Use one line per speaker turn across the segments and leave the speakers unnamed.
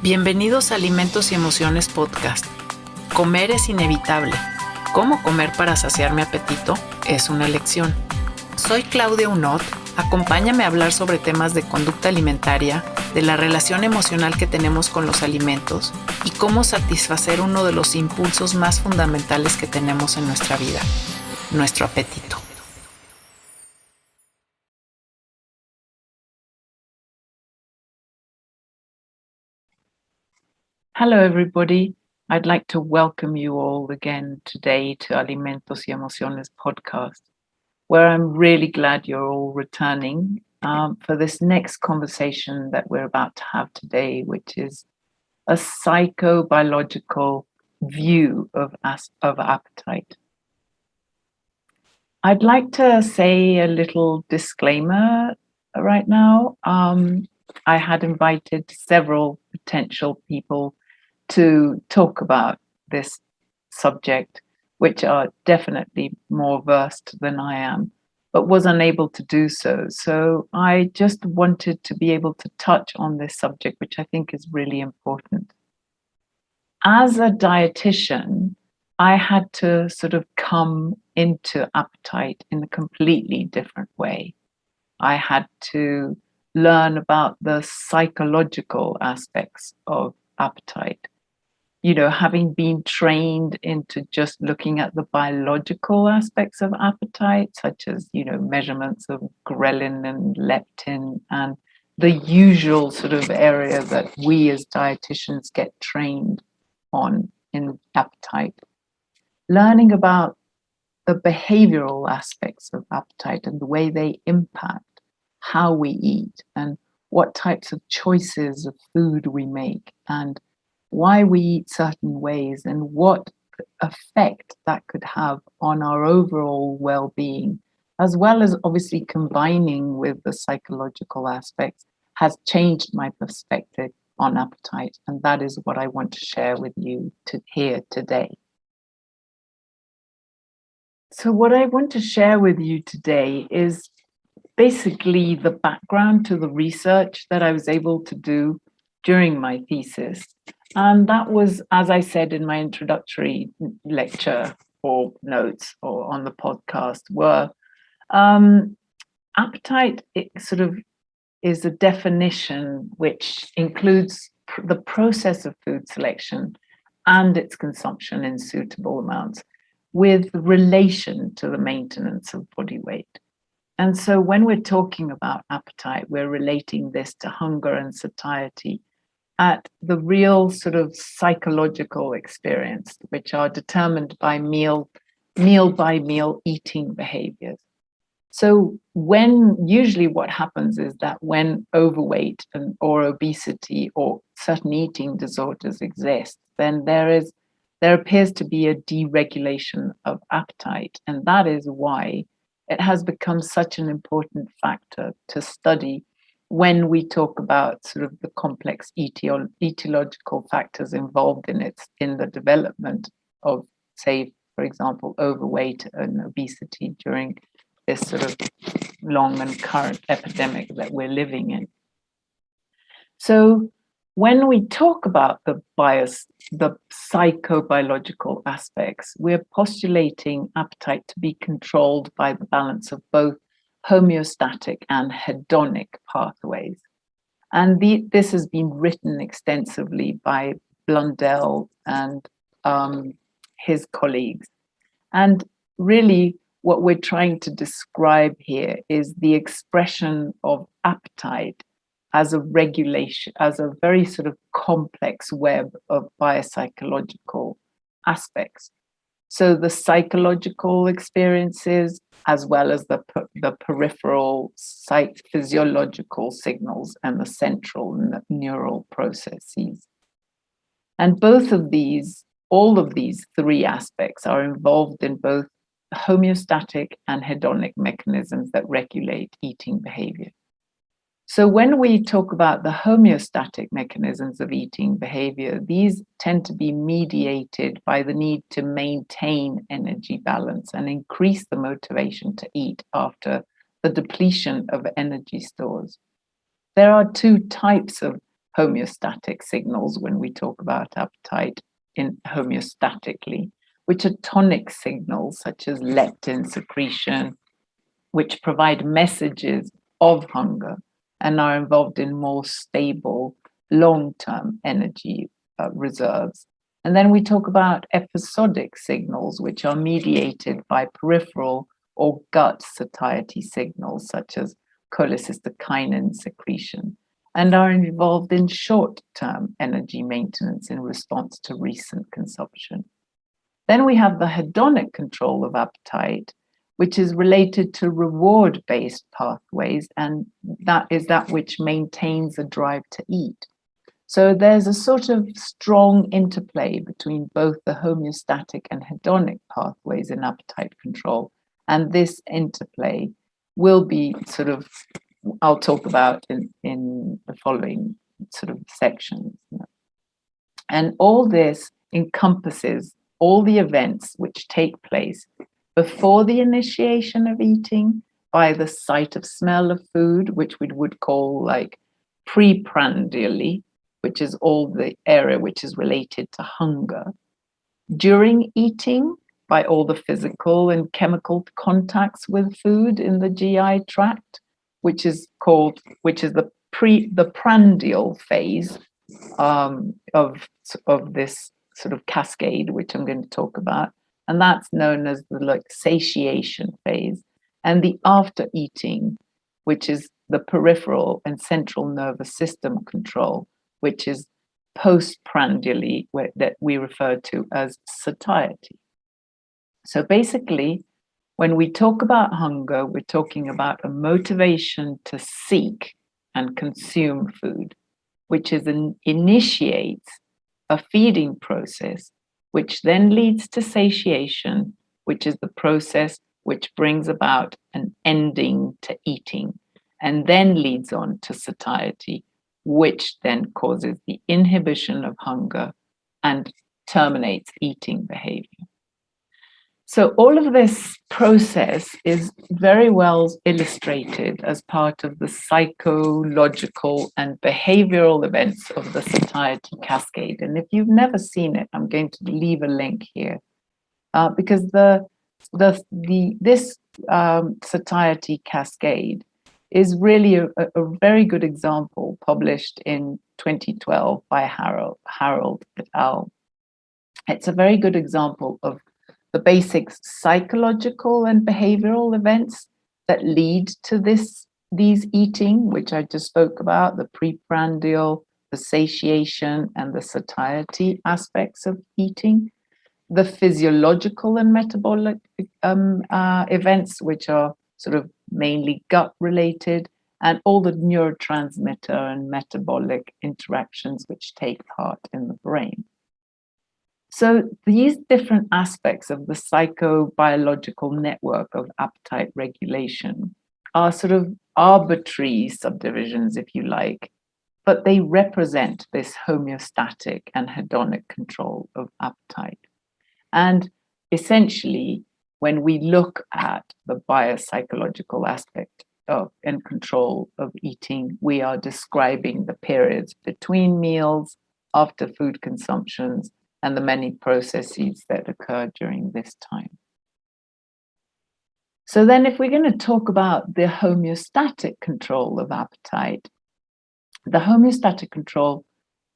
Bienvenidos a Alimentos y Emociones Podcast. Comer es inevitable. ¿Cómo comer para saciar mi apetito? Es una elección. Soy Claudia Unot. Acompáñame a hablar sobre temas de conducta alimentaria, de la relación emocional que tenemos con los alimentos y cómo satisfacer uno de los impulsos más fundamentales que tenemos en nuestra vida, nuestro apetito. Hello, everybody. I'd like to welcome you all again today to Alimentos y Emociones podcast, where I'm really glad you're all returning for this next conversation that we're about to have today, which is a psychobiological view of appetite. I'd like to say a little disclaimer right now. I had invited several potential people to talk about this subject, which are definitely more versed than I am, but was unable to do so. So I just wanted to be able to touch on this subject, which I think is really important. As a dietitian, I had to sort of come into appetite in a completely different way. I had to learn about the psychological aspects of appetite. You know, having been trained into just looking at the biological aspects of appetite, such as, you know, measurements of ghrelin and leptin and the usual sort of area that we as dietitians get trained on in appetite. Learning about the behavioral aspects of appetite and the way they impact how we eat and what types of choices of food we make and why we eat certain ways and what effect that could have on our overall well-being, as well as obviously combining with the psychological aspects, has changed my perspective on appetite. And that is what I want to share with you here today. So what I want to share with you today is basically the background to the research that I was able to do during my thesis. And that was, as I said in my introductory lecture or notes or on the podcast, were appetite, it sort of is a definition which includes the process of food selection and its consumption in suitable amounts with relation to the maintenance of body weight. And so when we're talking about appetite, we're relating this to hunger and satiety at the real sort of psychological experience, which are determined by meal by meal eating behaviors. So usually what happens is that when overweight or obesity or certain eating disorders exist, then there appears to be a deregulation of appetite. And that is why it has become such an important factor to study when we talk about sort of the complex etiological factors involved in the development of, say, for example, overweight and obesity during this sort of long and current epidemic that we're living in. So when we talk about the psychobiological aspects, we're postulating appetite to be controlled by the balance of both homeostatic and hedonic pathways. And this has been written extensively by Blundell and his colleagues. And really, what we're trying to describe here is the expression of appetite as a regulation, as a very sort of complex web of biopsychological aspects. So the psychological experiences, as well as the peripheral physiological signals and the central neural processes. And all of these three aspects are involved in both homeostatic and hedonic mechanisms that regulate eating behavior. So when we talk about the homeostatic mechanisms of eating behavior, these tend to be mediated by the need to maintain energy balance and increase the motivation to eat after the depletion of energy stores. There are two types of homeostatic signals when we talk about appetite in homeostatically, which are tonic signals such as leptin secretion, which provide messages of hunger and are involved in more stable long-term energy reserves. And then we talk about episodic signals, which are mediated by peripheral or gut satiety signals, such as cholecystokinin secretion, and are involved in short-term energy maintenance in response to recent consumption. Then we have the hedonic control of appetite, which is related to reward-based pathways, and that is that which maintains a drive to eat. So there's a sort of strong interplay between both the homeostatic and hedonic pathways in appetite control, and this interplay will be sort of, I'll talk about in the following sort of sections. And all this encompasses all the events which take place before the initiation of eating by the sight of smell of food, which we would call like preprandially, which is all the area which is related to hunger. During eating, by all the physical and chemical contacts with food in the GI tract, which is the prandial phase of this sort of cascade, which I'm going to talk about, and that's known as the like satiation phase, and the after eating, which is the peripheral and central nervous system control, which is postprandially, that we refer to as satiety. So basically, when we talk about hunger, we're talking about a motivation to seek and consume food, which initiates a feeding process, which then leads to satiation, which is the process which brings about an ending to eating, and then leads on to satiety, which then causes the inhibition of hunger and terminates eating behavior. So all of this process is very well illustrated as part of the psychological and behavioral events of the satiety cascade. And if you've never seen it, I'm going to leave a link here because this satiety cascade is really a very good example published in 2012 by Harold et al. It's a very good example of the basic psychological and behavioral events that lead to these eating, which I just spoke about, the preprandial, the satiation, and the satiety aspects of eating, the physiological and metabolic events, which are sort of mainly gut related, and all the neurotransmitter and metabolic interactions which take part in the brain. So these different aspects of the psychobiological network of appetite regulation are sort of arbitrary subdivisions, if you like, but they represent this homeostatic and hedonic control of appetite. And essentially, when we look at the biopsychological aspect of and control of eating, we are describing the periods between meals, after food consumptions, and the many processes that occur during this time. So then if we're going to talk about the homeostatic control of appetite, the homeostatic control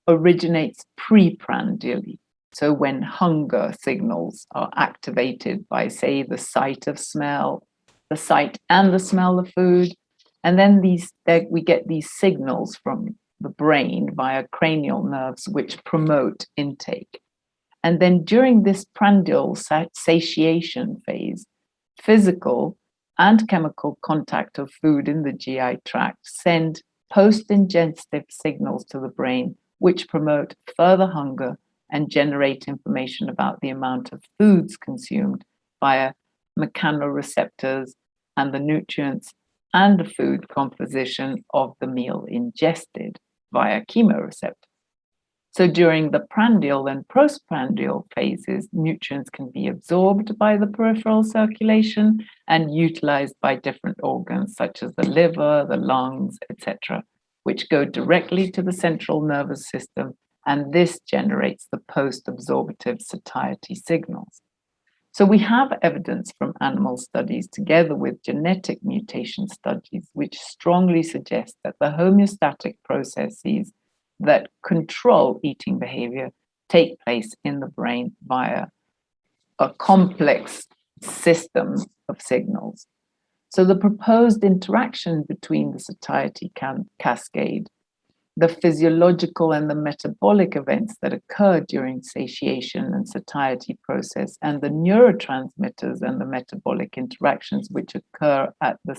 originates preprandially. So when hunger signals are activated by, say, the sight of smell, the sight and the smell of food, and then we get these signals from the brain via cranial nerves which promote intake. And then during this prandial satiation phase, physical and chemical contact of food in the GI tract send post-ingestive signals to the brain, which promote further hunger and generate information about the amount of foods consumed via mechanoreceptors and the nutrients and the food composition of the meal ingested via chemoreceptors. So during the prandial and postprandial phases, nutrients can be absorbed by the peripheral circulation and utilized by different organs such as the liver, the lungs, etc. which go directly to the central nervous system, and this generates the post-absorptive satiety signals. So we have evidence from animal studies together with genetic mutation studies, which strongly suggest that the homeostatic processes that control eating behavior take place in the brain via a complex system of signals. So the proposed interaction between the satiety cascade, the physiological and the metabolic events that occur during satiation and satiety process, and the neurotransmitters and the metabolic interactions which occur at the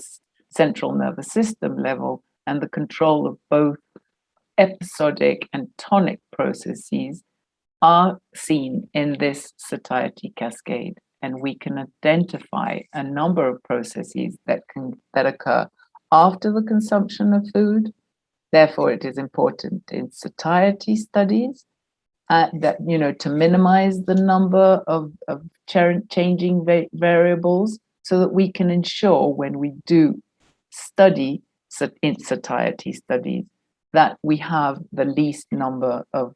central nervous system level, and the control of both episodic and tonic processes are seen in this satiety cascade. And we can identify a number of processes that occur after the consumption of food. Therefore, it is important in satiety studies that, to minimize the number of changing variables, so that we can ensure when we do study in satiety studies that we have the least number of,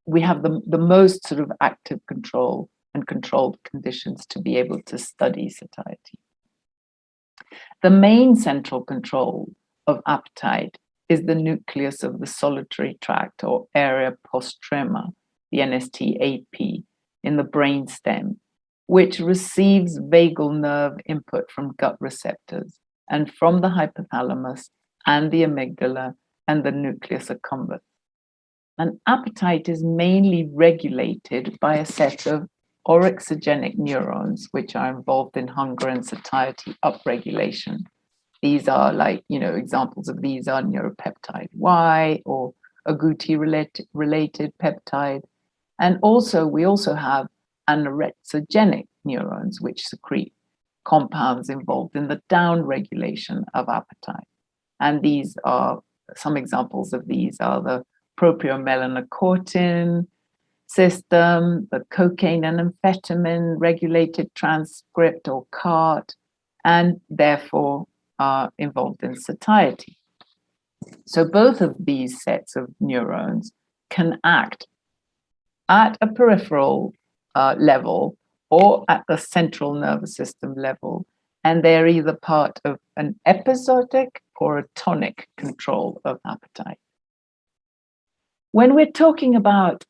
we have the most sort of active control and controlled conditions to be able to study satiety. The main central control of appetite is the nucleus of the solitary tract or area postrema, the NSTAP, in the brainstem, which receives vagal nerve input from gut receptors and from the hypothalamus and the amygdala and the nucleus accumbens. And appetite is mainly regulated by a set of orexigenic neurons, which are involved in hunger and satiety upregulation. These are examples of these are neuropeptide Y or agouti-related peptide. And we also have anorexigenic neurons, which secrete compounds involved in the downregulation of appetite. And these are, some examples of these are the propiomelaanocortin system, the cocaine and amphetamine regulated transcript or CART, and therefore are involved in satiety. So both of these sets of neurons can act at a peripheral level or at the central nervous system level, and they're either part of an episodic or a tonic control of appetite. When we're talking about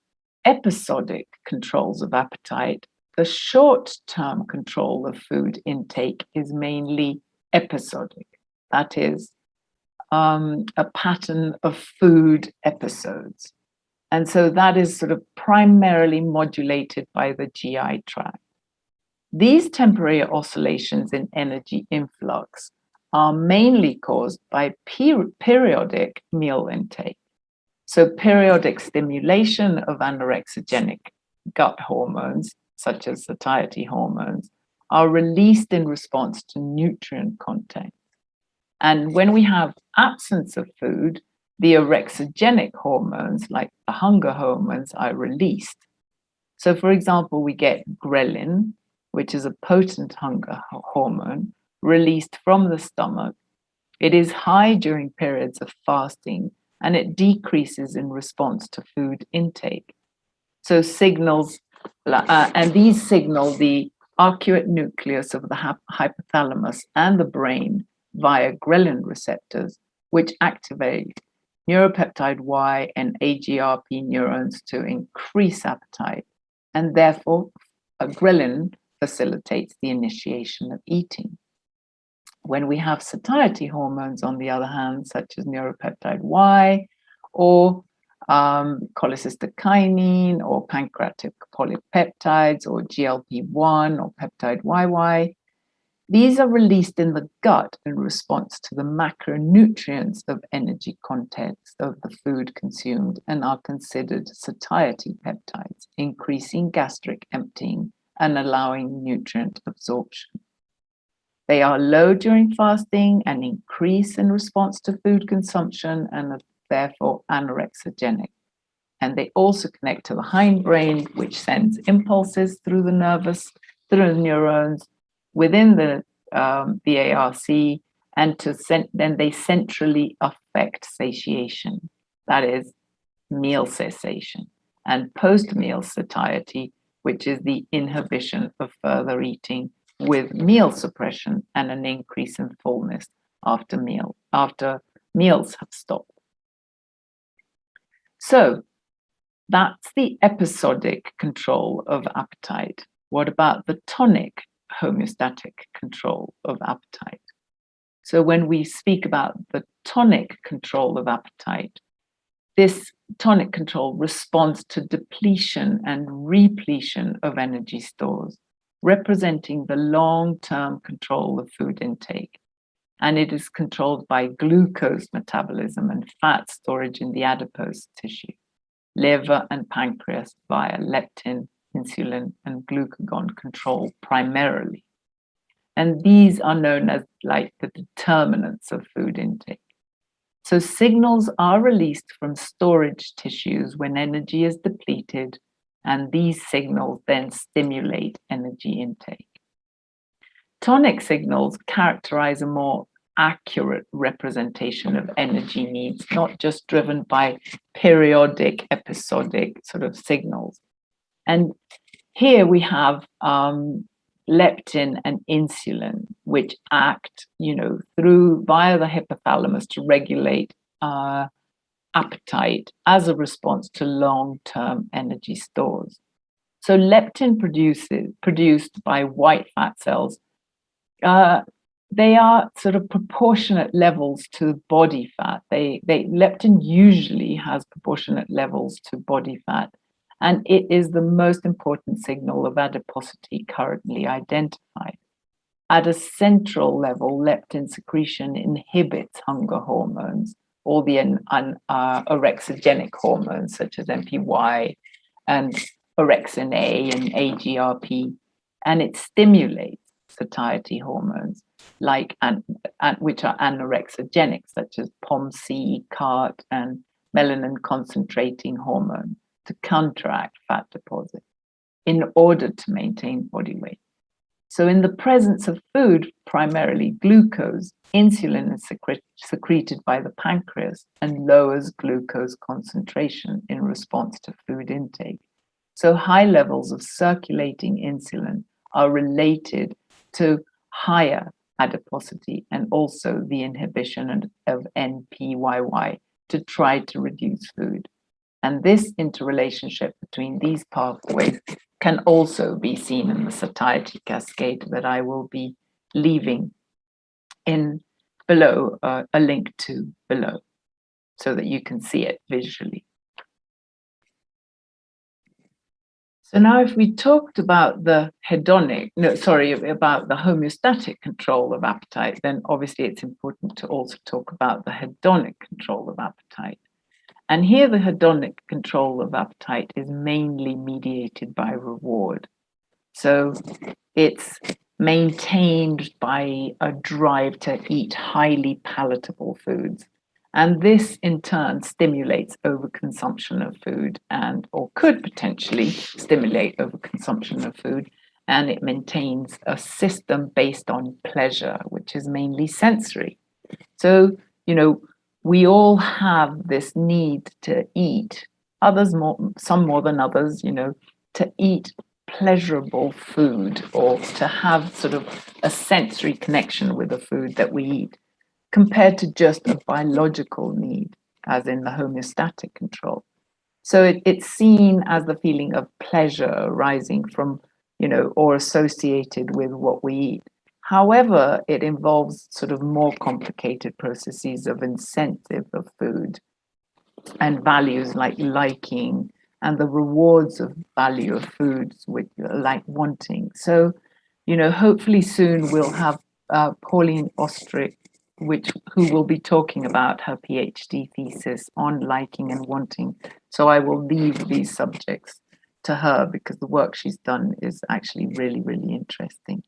episodic controls of appetite, the short-term control of food intake is mainly episodic. That is a pattern of food episodes. And so that is sort of primarily modulated by the GI tract. These temporary oscillations in energy influx are mainly caused by periodic meal intake. So periodic stimulation of anorexigenic gut hormones, such as satiety hormones, are released in response to nutrient content. And when we have absence of food, the orexigenic hormones, like the hunger hormones, are released. So, for example, we get ghrelin, which is a potent hunger hormone, released from the stomach. It is high during periods of fasting, and it decreases in response to food intake. So signals, and these signal the arcuate nucleus of the hypothalamus and the brain via ghrelin receptors, which activate neuropeptide Y and AGRP neurons to increase appetite, and therefore ghrelin facilitates the initiation of eating. When we have satiety hormones, on the other hand, such as neuropeptide Y or cholecystokinin or pancreatic polypeptides or GLP-1 or peptide YY, these are released in the gut in response to the macronutrients of energy contents of the food consumed and are considered satiety peptides, increasing gastric emptying and allowing nutrient absorption. They are low during fasting and increase in response to food consumption and are therefore anorexigenic. And they also connect to the hindbrain, which sends impulses through the neurons within the ARC, and then they centrally are affect satiation, that is, meal cessation, and post-meal satiety, which is the inhibition of further eating with meal suppression and an increase in fullness after meals have stopped. So that's the episodic control of appetite. What about the tonic homeostatic control of appetite? So when we speak about the tonic control of appetite, this tonic control responds to depletion and repletion of energy stores, representing the long-term control of food intake. And it is controlled by glucose metabolism and fat storage in the adipose tissue, liver and pancreas via leptin, insulin, and glucagon control primarily. And these are known as like the determinants of food intake. So signals are released from storage tissues when energy is depleted, and these signals then stimulate energy intake. Tonic signals characterize a more accurate representation of energy needs, not just driven by periodic, episodic sort of signals. And here we have leptin and insulin, which act, via the hypothalamus to regulate appetite as a response to long-term energy stores. So leptin produced by white fat cells, they are sort of proportionate levels to body fat. Leptin usually has proportionate levels to body fat, and it is the most important signal of adiposity currently identified. At a central level, leptin secretion inhibits hunger hormones, or the orexigenic hormones such as MPY and orexin A and AGRP, and it stimulates satiety hormones which are anorexigenic, such as POMC, CART, and melanin concentrating hormone, to counteract fat deposit in order to maintain body weight. So in the presence of food, primarily glucose, insulin is secreted by the pancreas and lowers glucose concentration in response to food intake. So high levels of circulating insulin are related to higher adiposity and also the inhibition of NPYY to try to reduce food. And this interrelationship between these pathways can also be seen in the satiety cascade that I will be leaving in below, a link to below, so that you can see it visually. So now if we talked about the about the homeostatic control of appetite, then obviously it's important to also talk about the hedonic control of appetite. And here the hedonic control of appetite is mainly mediated by reward. So it's maintained by a drive to eat highly palatable foods. And this in turn stimulates overconsumption of food or could potentially stimulate overconsumption of food. And it maintains a system based on pleasure, which is mainly sensory. So, we all have this need to eat, some more than others, to eat pleasurable food or to have sort of a sensory connection with the food that we eat, compared to just a biological need, as in the homeostatic control. So it's seen as the feeling of pleasure arising from, or associated with what we eat. However, it involves sort of more complicated processes of incentive of food and values like liking and the rewards of value of foods, which like wanting. So, hopefully soon we'll have Pauline Ostrich, who will be talking about her PhD thesis on liking and wanting. So I will leave these subjects to her because the work she's done is actually really, really interesting.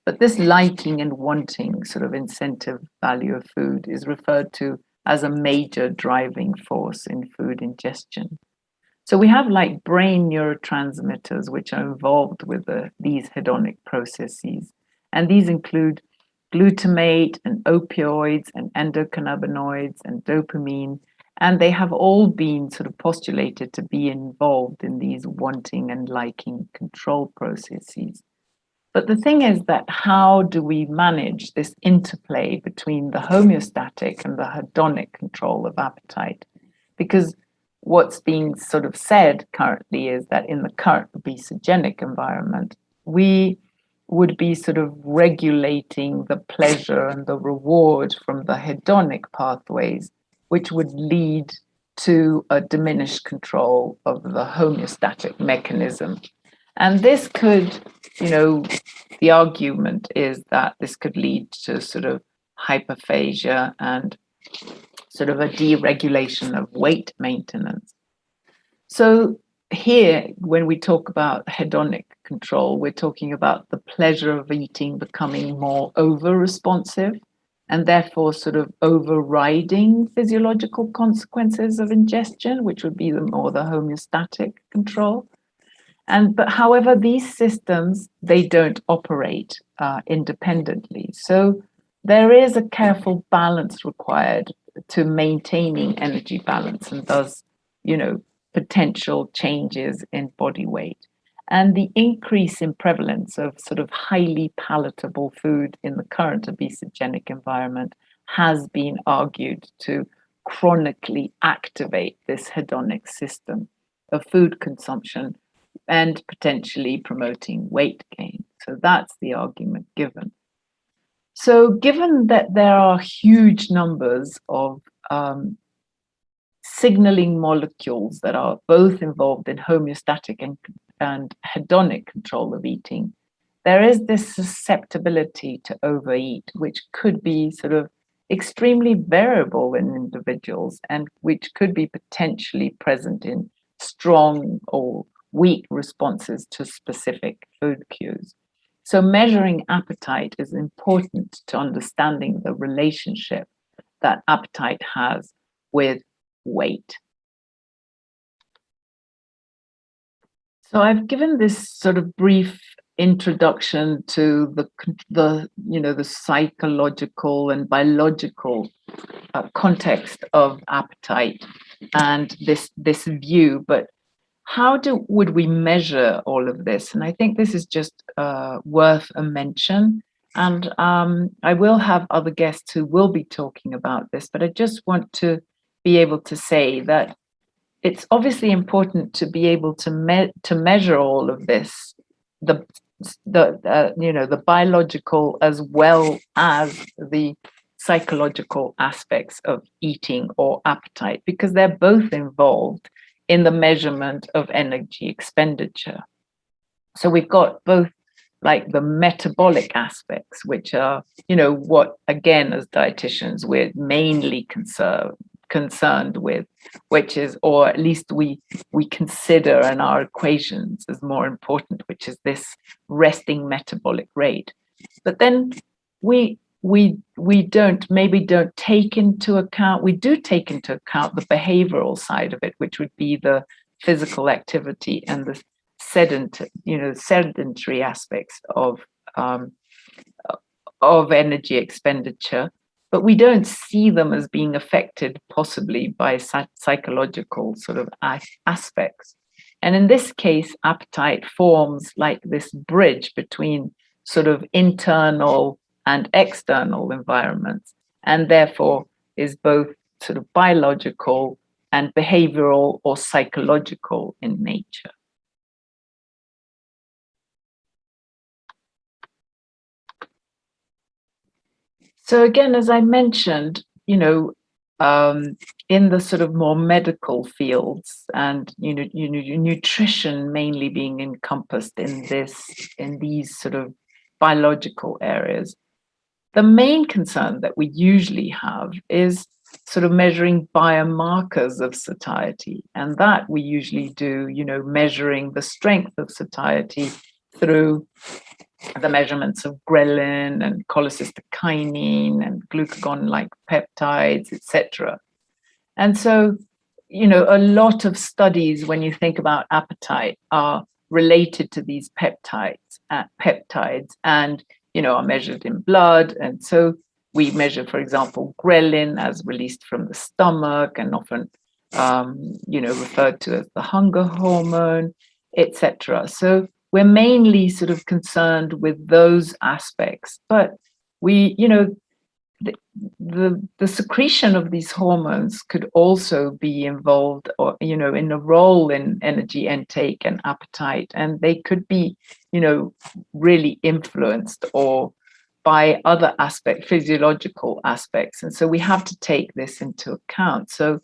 But this liking and wanting sort of incentive value of food is referred to as a major driving force in food ingestion. So we have like brain neurotransmitters which are involved with these hedonic processes. And these include glutamate and opioids and endocannabinoids and dopamine. And they have all been sort of postulated to be involved in these wanting and liking control processes. But the thing is that how do we manage this interplay between the homeostatic and the hedonic control of appetite? Because what's being sort of said currently is that in the current obesogenic environment, we would be sort of regulating the pleasure and the reward from the hedonic pathways, which would lead to a diminished control of the homeostatic mechanism. And this could, the argument is that this could lead to sort of hyperphagia and sort of a deregulation of weight maintenance. So here, when we talk about hedonic control, we're talking about the pleasure of eating becoming more over-responsive and therefore sort of overriding physiological consequences of ingestion, which would be the homeostatic control. But however, these systems, they don't operate independently. So there is a careful balance required to maintaining energy balance and thus, potential changes in body weight. And the increase in prevalence of sort of highly palatable food in the current obesogenic environment has been argued to chronically activate this hedonic system of food consumption and potentially promoting weight gain. So that's the argument given. So given that there are huge numbers of signaling molecules that are both involved in homeostatic and hedonic control of eating, there is this susceptibility to overeat, which could be sort of extremely variable in individuals and which could be potentially present in strong or weak responses to specific food cues. So measuring appetite is important to understanding the relationship that appetite has with weight. So I've given this sort of brief introduction to the psychological and biological context of appetite and this view, but how would we measure all of this? And I think this is just worth a mention. And I will have other guests who will be talking about this, but I just want to be able to say that it's obviously important to be able to measure all of this, the biological as well as the psychological aspects of eating or appetite, because they're both involved in the measurement of energy expenditure. So we've got both like the metabolic aspects, which are, what, again, as dietitians, we're mainly concerned with, which is, or at least we consider in our equations as more important, which is this resting metabolic rate. But then we do take into account the behavioral side of it, which would be the physical activity and the sedentary aspects of energy expenditure, but we don't see them as being affected possibly by psychological sort of aspects. And in this case, appetite forms like this bridge between sort of internal and external environments, and therefore is both sort of biological and behavioral or psychological in nature. So again, as I mentioned, in the sort of more medical fields and nutrition mainly being encompassed in these sort of biological areas, the main concern that we usually have is sort of measuring biomarkers of satiety, and that we usually do, measuring the strength of satiety through the measurements of ghrelin and cholecystokinin and glucagon-like peptides, etc. And so, a lot of studies, when you think about appetite, are related to these peptides, and are measured in blood. And so we measure, for example, ghrelin as released from the stomach and often, referred to as the hunger hormone, etc. So we're mainly sort of concerned with those aspects, but we, the secretion of these hormones could also be involved, or in a role in energy intake and appetite, and they could be really influenced or by other physiological aspects, and so we have to take this into account. So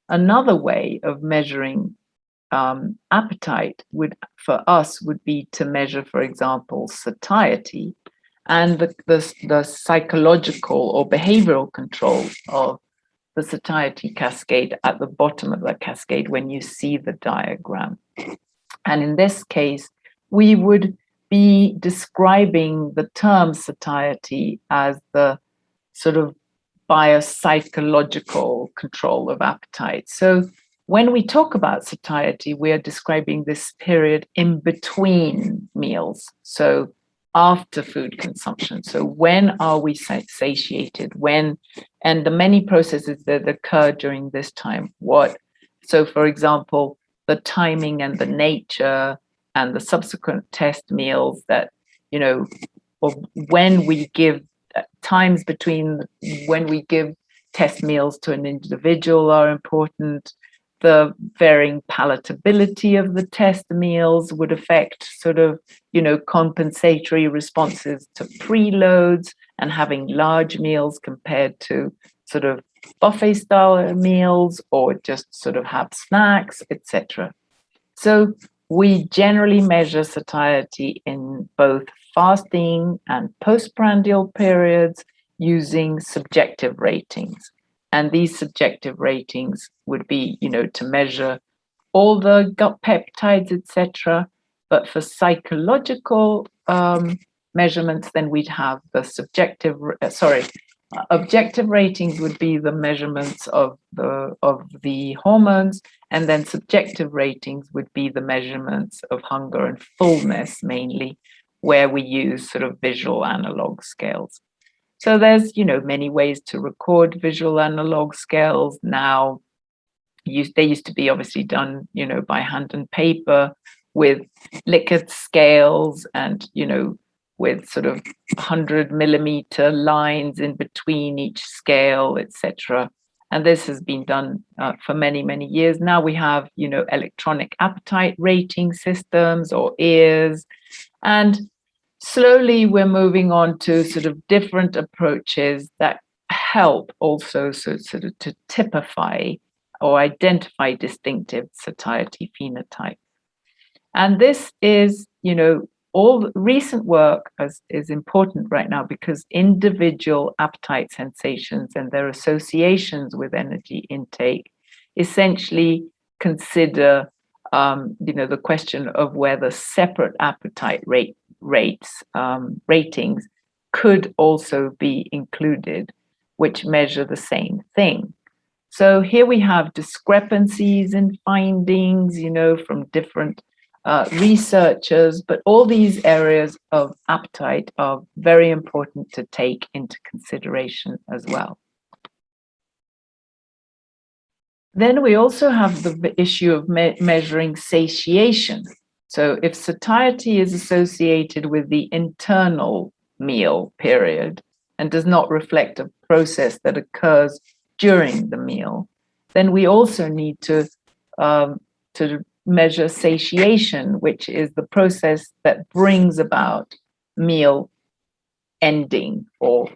another way of measuring appetite for us would be to measure, for example, satiety, and the psychological or behavioral control of the satiety cascade at the bottom of the cascade when you see the diagram. And in this case, we would be describing the term satiety as the sort of biopsychological control of appetite. So when we talk about satiety, we are describing this period in between meals. So after food consumption. So when are we satiated? When, and the many processes that occur during this time. So for example, the timing and the nature and the subsequent test meals that, or when we give times between when we give test meals to an individual are important. The varying palatability of the test meals would affect sort of, compensatory responses to preloads and having large meals compared to sort of buffet style meals or just sort of have snacks, etc. So we generally measure satiety in both fasting and postprandial periods using subjective ratings. And these subjective ratings would be, to measure all the gut peptides, etc. But for psychological measurements, then we'd have the objective ratings would be the measurements of the hormones, and then subjective ratings would be the measurements of hunger and fullness, mainly, where we use sort of visual analog scales. So there's, many ways to record visual analog scales. Now, they used to be obviously done, by hand and paper with Likert scales and, with sort of 100-millimeter lines in between each scale, etc. And this has been done for many, many years. Now we have, electronic appetite rating systems or ears, and slowly we're moving on to sort of different approaches that help also sort of to typify or identify distinctive satiety phenotype. And this is, all recent work is important right now because individual appetite sensations and their associations with energy intake essentially consider, the question of whether separate appetite ratings could also be included, which measure the same thing. So here we have discrepancies in findings, from different researchers, but all these areas of appetite are very important to take into consideration as well. Then we also have the issue of measuring satiation. So if satiety is associated with the internal meal period and does not reflect a process that occurs during the meal, then we also need to measure satiation, which is the process that brings about meal ending, or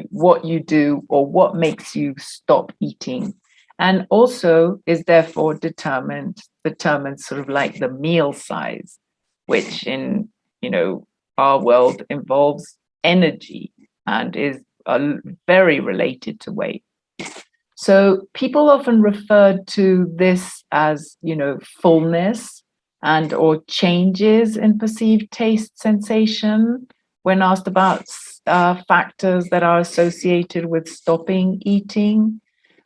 what you do or what makes you stop eating, and also is therefore determines sort of like the meal size, which in our world involves energy and is very related to weight. So people often refer to this as, fullness and or changes in perceived taste sensation when asked about factors that are associated with stopping eating.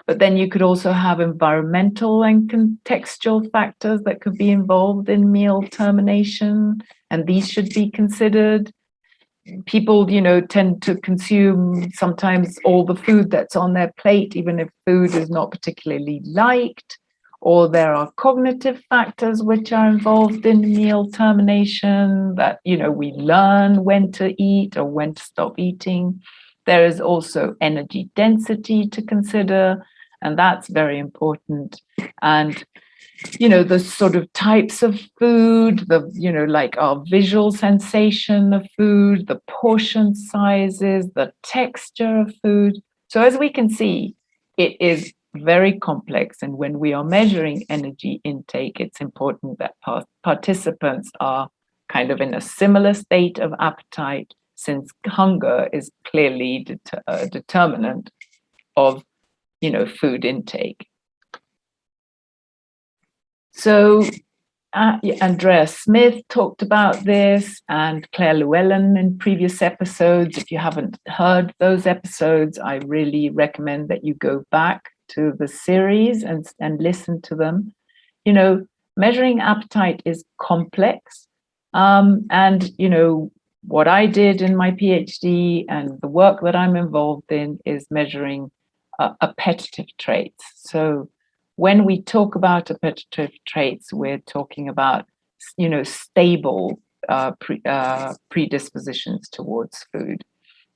But then you could also have environmental and contextual factors that could be involved in meal termination, and these should be considered. people, tend to consume sometimes all the food that's on their plate, even if food is not particularly liked, or there are cognitive factors which are involved in meal termination, that, we learn when to eat or when to stop eating. There is also energy density to consider, and that's very important. And the sort of types of food, like our visual sensation of food, the portion sizes, the texture of food. So as we can see, it is very complex. And when we are measuring energy intake, it's important that participants are kind of in a similar state of appetite, since hunger is clearly a determinant of, food intake. So Andrea Smith talked about this, and Claire Llewellyn in previous episodes. If you haven't heard those episodes, I really recommend that you go back to the series and listen to them. Measuring appetite is complex. And, what I did in my PhD and the work that I'm involved in is measuring appetitive traits. So when we talk about appetitive traits, we're talking about, stable predispositions towards food.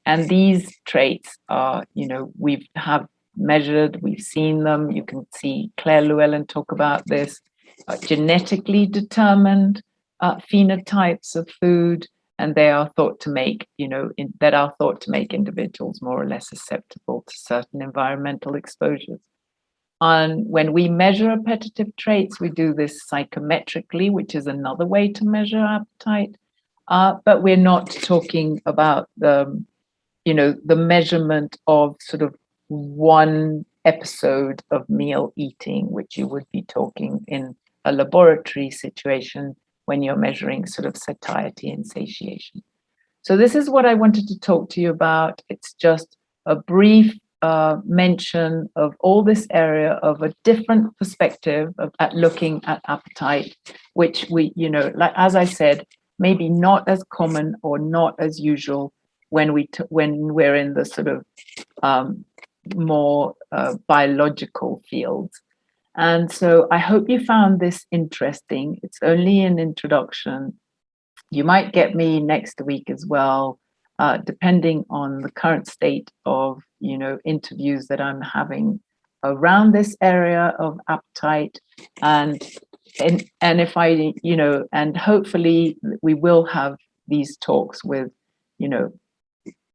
And these traits are, we've measured, we've seen them. You can see Claire Llewellyn talk about this, genetically determined phenotypes of food, and they are thought to make, individuals more or less susceptible to certain environmental exposures. And when we measure appetitive traits, we do this psychometrically, which is another way to measure appetite. But we're not talking about the measurement of sort of one episode of meal eating, which you would be talking in a laboratory situation when you're measuring sort of satiety and satiation. So this is what I wanted to talk to you about. It's just a brief mention of all this area of a different perspective at looking at appetite, which we, like as I said, maybe not as common or not as usual when we're in the sort of more biological fields. And so I hope you found this interesting. It's only an introduction. You might get me next week as well, depending on the current state of, interviews that I'm having around this area of appetite. And if I, and hopefully we will have these talks with,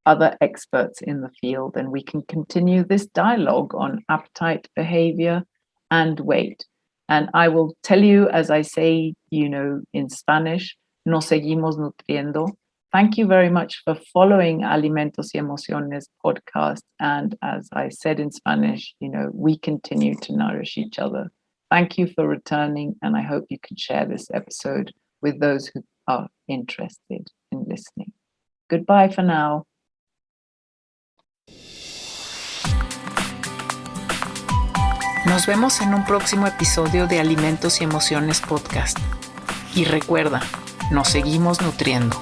other experts in the field, and we can continue this dialogue on appetite, behavior, and weight. And I will tell you, as I say, in Spanish, nos seguimos nutriendo. Thank you very much for following Alimentos y Emociones podcast. And as I said in Spanish, we continue to nourish each other. Thank you for returning, and I hope you can share this episode with those who are interested in listening. Goodbye for now.
Nos vemos en un próximo episodio de Alimentos y Emociones Podcast. Y recuerda, nos seguimos nutriendo.